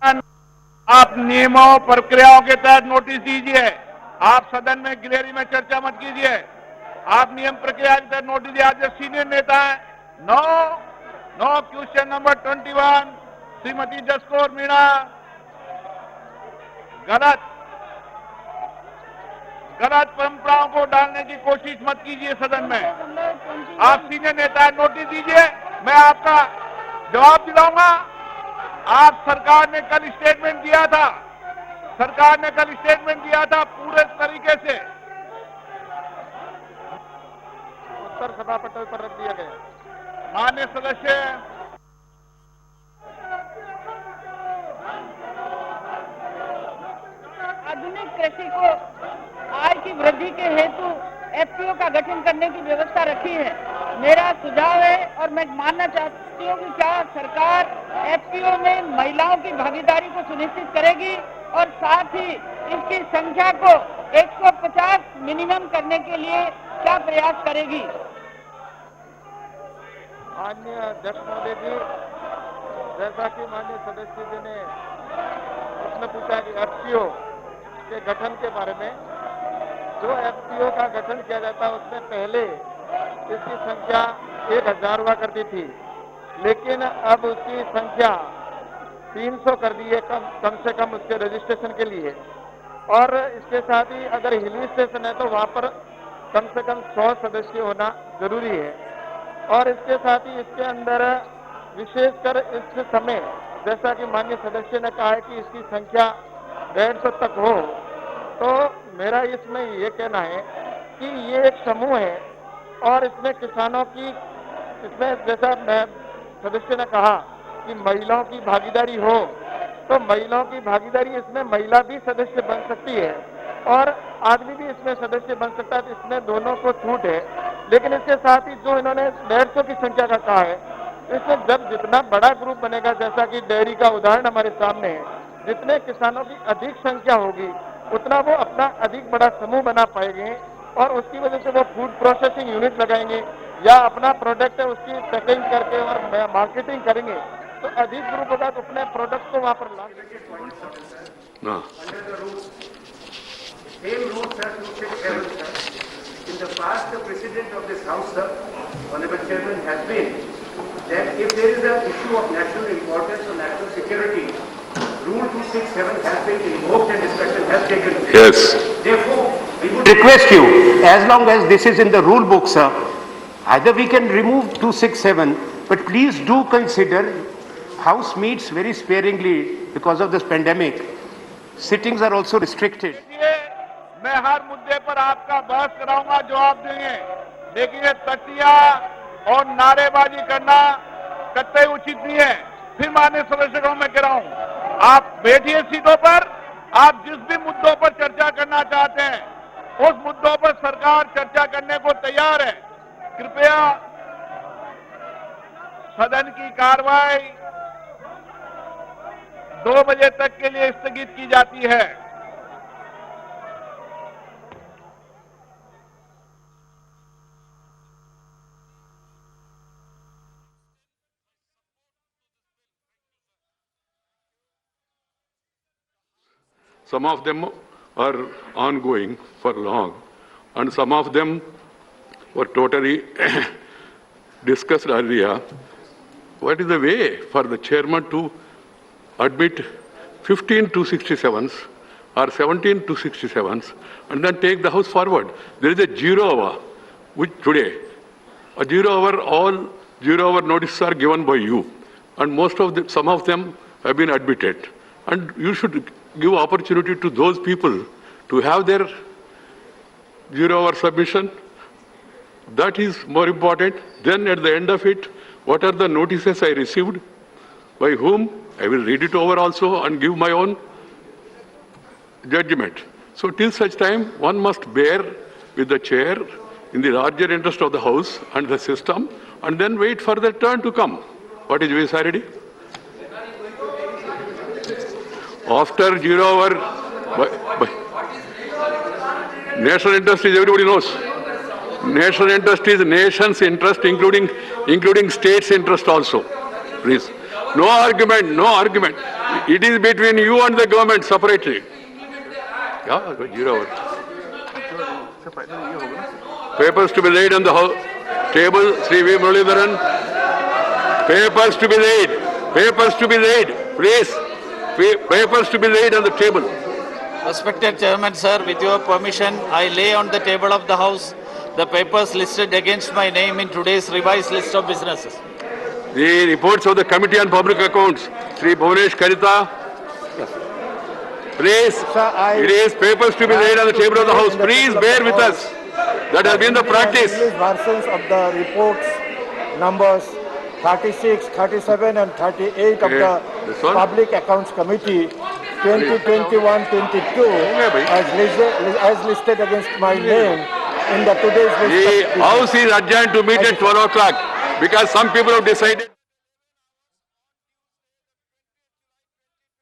आप नियमों प्रक्रियाओं के तहत नोटिस दीजिए। आप सदन में गिलेरी में चर्चा मत कीजिए। आप नियम प्रक्रिया के तहत नोटिस दिए। आज जो सीनियर नेता है, no no question number 21 Shrimati Jaskaur Meena, गलत परंपराओं को डालने की कोशिश मत कीजिए सदन में। आप सीनियर नेता है, नोटिस दीजिए, मैं आपका जवाब दिलाऊंगा। आप सरकार ने कल स्टेटमेंट दिया था, पूरे तरीके से उत्तर सभापति पर रख दिया गया। माननीय सदस्य, आधुनिक कृषि को आय की वृद्धि के हेतु एफपीओ का गठन करने की व्यवस्था रखी है। मेरा सुझाव है और मैं मानना चाहती हूँ कि क्या सरकार एफपीओ में महिलाओं की भागीदारी को सुनिश्चित करेगी और साथ ही इसकी संख्या को 150 मिनिमम करने के लिए क्या प्रयास करेगी। माननीय अध्यक्ष महोदय जी, जैसा कि माननीय सदस्य जी ने प्रश्न पूछा कि एफपीओ के गठन के बारे में, जो एफपीओ का गठन किया जाता है उसमें पहले इसकी संख्या 1000 हुआ करती थी, लेकिन अब उसकी संख्या 300 कर दी है, कम से कम उसके रजिस्ट्रेशन के लिए। और इसके साथ ही अगर हिल स्टेशन है तो वहां पर कम से कम 100 सदस्य होना जरूरी है। और इसके साथ ही इसके अंदर विशेषकर इस समय, जैसा कि माननीय सदस्य ने कहा है कि इसकी संख्या 150 तक हो, तो मेरा इसमें ये कहना है कि ये एक समूह है और इसमें किसानों की, इसमें जैसा सदस्य ने कहा कि महिलाओं की भागीदारी हो, तो महिलाओं की भागीदारी, इसमें महिला भी सदस्य बन सकती है और आदमी भी इसमें सदस्य बन सकता है, तो इसमें दोनों को छूट है। लेकिन इसके साथ ही जो इन्होंने 150 की संख्या का कहा है, इसमें जब जितना बड़ा ग्रुप बनेगा, जैसा कि डेयरी का उदाहरण हमारे सामने है, जितने किसानों की अधिक संख्या होगी उतना वो अपना अधिक बड़ा समूह बना पाएंगे और उसकी वजह से वो फूड प्रोसेसिंग यूनिट लगाएंगे या अपना प्रोडक्ट है उसकी पैकिंग करके और मार्केटिंग करेंगे, तो अधिक ग्रुप होगा तो अपने प्रोडक्ट को वहां पर ला सकेंगे। In the past, the President of this House, sir, Honorable Chairman, has been that if there is an issue of national importance or national security, Rule 267 has been invoked and discussion has taken place. Yes. Therefore, we would request you, as long as this is in the rule book, sir, either we can remove 267, but please do consider House meets very sparingly because of this pandemic. Sittings are also restricted. मैं हर मुद्दे पर आपका बहस कराऊंगा, जवाब देंगे, लेकिन ये तटिया और नारेबाजी करना कतई उचित नहीं है। फिर माननीय सदस्य को मैं कह रहा हूं, आप बैठिए सीटों पर, आप जिस भी मुद्दों पर चर्चा करना चाहते हैं उस मुद्दों पर सरकार चर्चा करने को तैयार है। कृपया सदन की कार्रवाई 2 बजे तक के लिए स्थगित की जाती है। Some of them are ongoing for long, and some of them were totally discussed earlier. What is the way for the chairman to admit 15 267s or 17 267s and then take the House forward? There is a 0 hour, which today, a 0 hour, all 0 hour notices are given by you, and some of them have been admitted. And you should give opportunity to those people to have their 0 hour submission. That is more important. Then at the end of it, what are the notices I received, by whom? I will read it over also and give my own judgment. So till such time, one must bear with the chair in the larger interest of the House and the system, and then wait for the turn to come. What is Vesaredi? After 0 hour, national interest is, everybody knows. National interest is nation's interest, including states' interest also. Please. No argument, no argument. It is between you and the government separately. Yeah, 0 hour. Papers to be laid on the table, Sri V. Muralidharan. Papers to be laid. Papers to be laid. Please. Papers to be laid on the table. Respected Chairman, sir, with your permission, I lay on the table of the House the papers listed against my name in today's revised list of businesses. The reports of the Committee on Public Accounts, Sri Bhuvanesh Karita. Please, it is papers to be laid on the table of the House. Please bear with us. That has been the practice. English versions of the reports numbers 36, 37 and 38 of the this one? Public Accounts Committee 2021-22 as listed against my name in the today's list. The House is adjourned to meet at 12 o'clock because some people have decided.